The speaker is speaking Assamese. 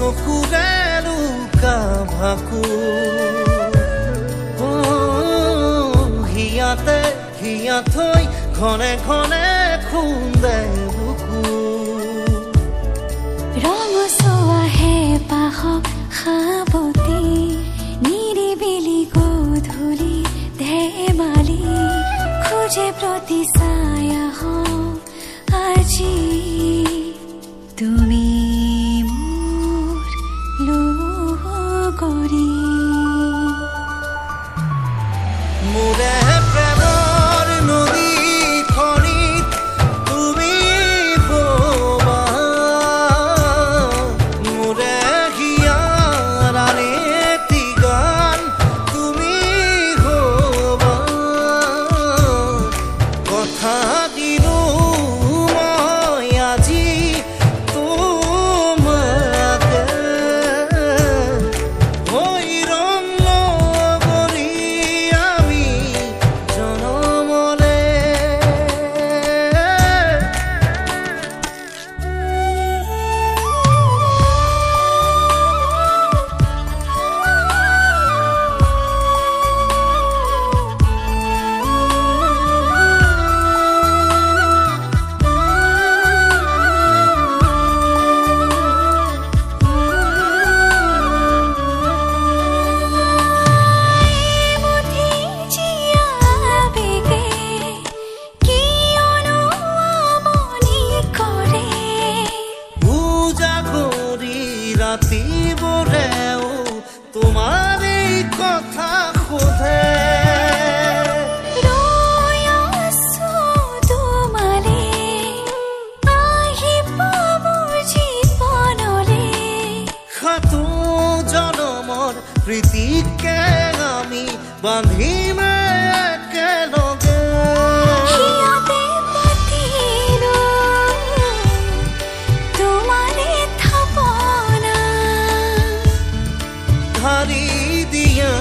চকুৰে লুকা ভাকু হিয়াতে হিয়া থৈ ঘনে ঘনে খুন্দে বুকু ৰঙচুৱাহে পাহক সাৱতি নিৰিবিলি গধূলি ধেমালি খোজে প্ৰতি ছায়া হওক আজি তুমি মোৰ লগৰী মোৰে প্ৰেমৰ নদীখনিত তুমি ববা মোৰে হিয়াৰ আনেটি গান তুমি হবা কথা দিলো মই আজি তোমাকে হৈ ৰম লগৰী আমি জনমলে ৰাতিবোৰেও তোমাৰ এই কথা সোধে ৰৈ আছো তোমালে আহিব মোৰ জীৱনলে সাতো জনমৰ প্ৰীতিকে আমি বান্ধিম একেলগে হিয়াতে পাতিলো তোমাৰে থাপনা ধাৰি দিয়া